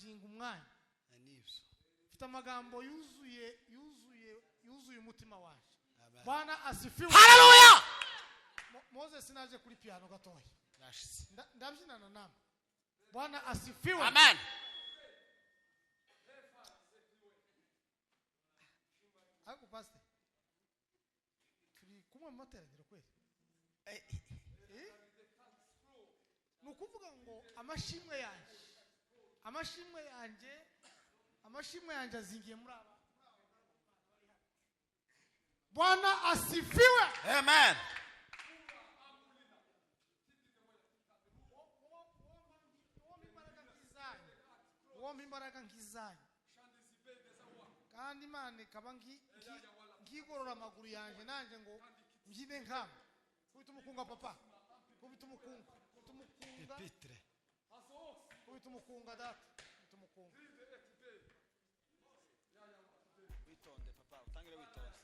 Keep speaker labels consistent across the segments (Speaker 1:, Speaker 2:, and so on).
Speaker 1: kumaginga umwanya
Speaker 2: nibyo
Speaker 1: mfite amagambo yuzuye umutima waje. Bwana asifiwe.
Speaker 2: Haleluya.
Speaker 1: Moses naje kuri piano gatoya
Speaker 2: Yashitse
Speaker 1: ndabyinana namwe. Bwana asifiwe.
Speaker 2: Amen.
Speaker 1: Ako pastor turi kumwe mu materaniro kweli nukuvuga ngo amashimwe yanjye azingiye muri aba. Bwana asifiwe.
Speaker 2: Amen.
Speaker 1: Uwo imbaraga nkizanyu kandi Imana ikaba ngigorora amaguru yanjye nanjye ngo mbyine nkama. Kubita umukunga papa, kubita umukunga
Speaker 2: Epitre.
Speaker 1: kubita umukunga data, kubita umukunga.
Speaker 2: Witonde papa, utangire witonze.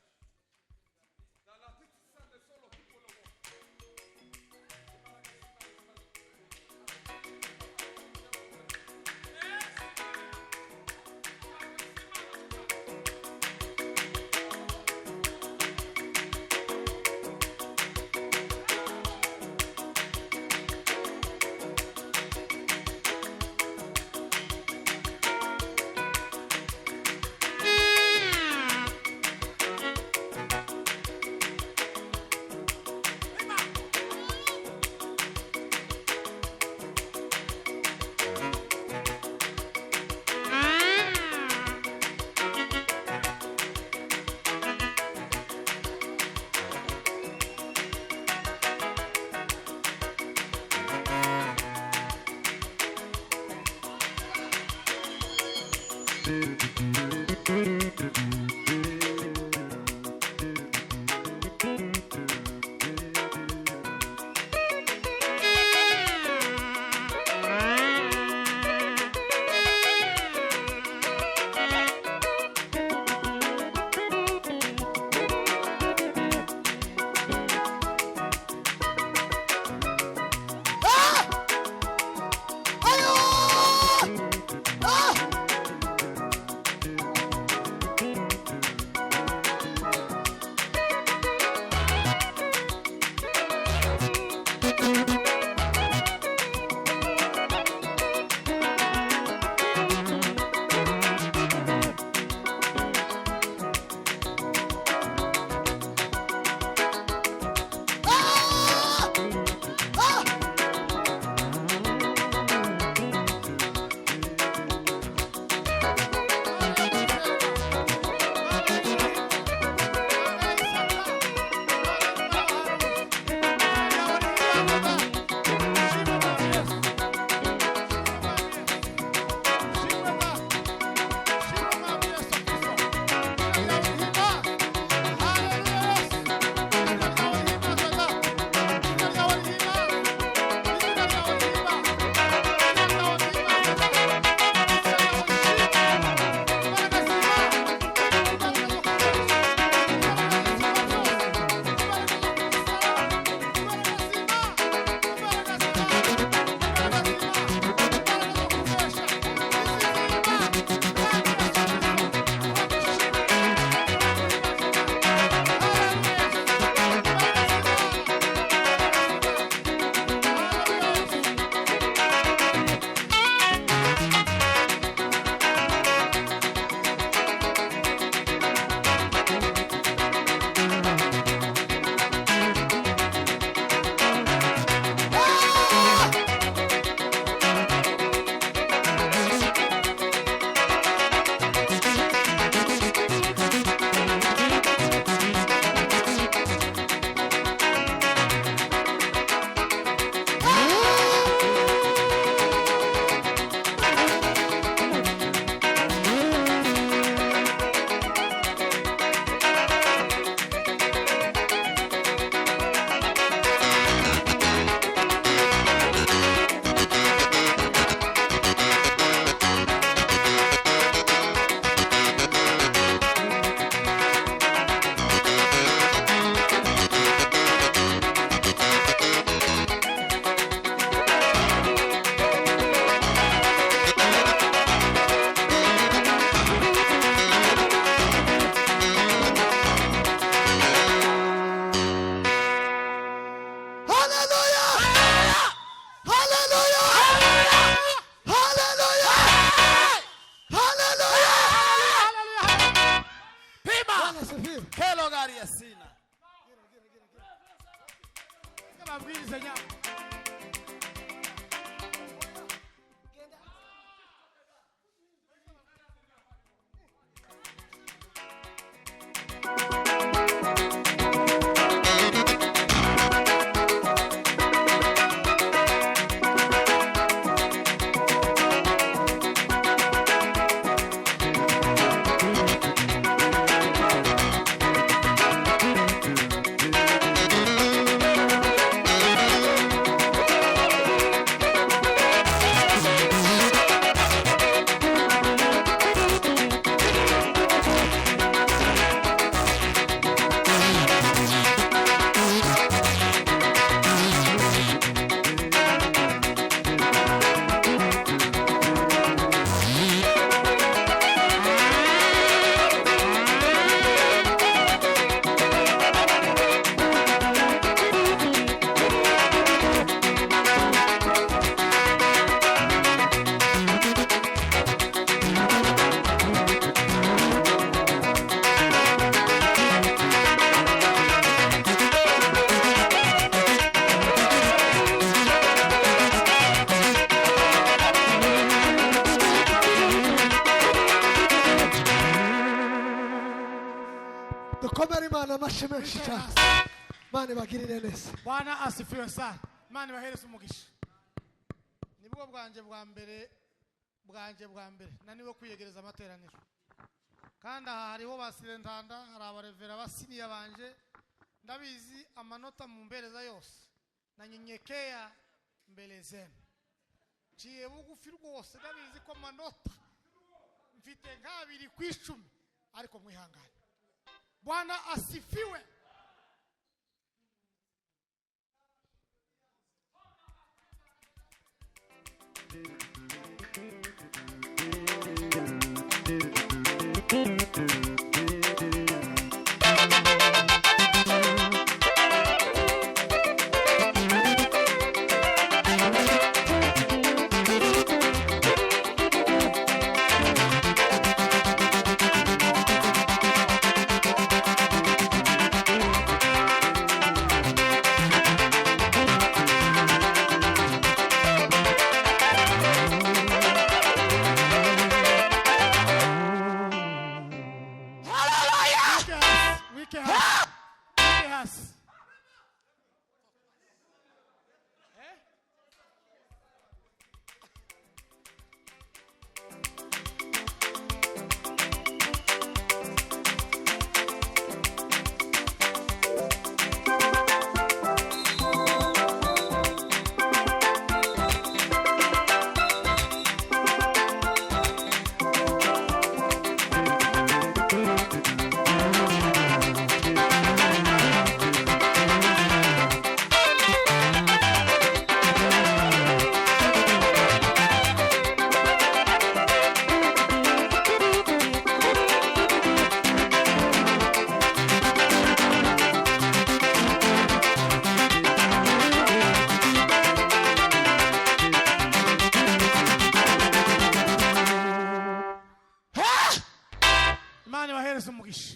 Speaker 3: gira
Speaker 2: Kelo gari yasina.
Speaker 1: Ababwiriza nyabo.
Speaker 3: dukomere imana amashyi menshi cyane Imana ibagirire neza
Speaker 1: Bwana asifiwe sana. Imana ibahereze umugisha. Nibwo bwanje bwa mbere naniwe kwiyegereza amateraniro. Kandi aha hariho basirentanda, hari abarevera basiniya banje. Ndabizi amanota mu mbereza yose. Nanyenyekea mbele zenu. Ciye bugufi rwose ndabizi ko amanota mfite nk'abiri ku 10 ariko mwihangane. Bwana asifiwe. Imana ibahereze umugisha.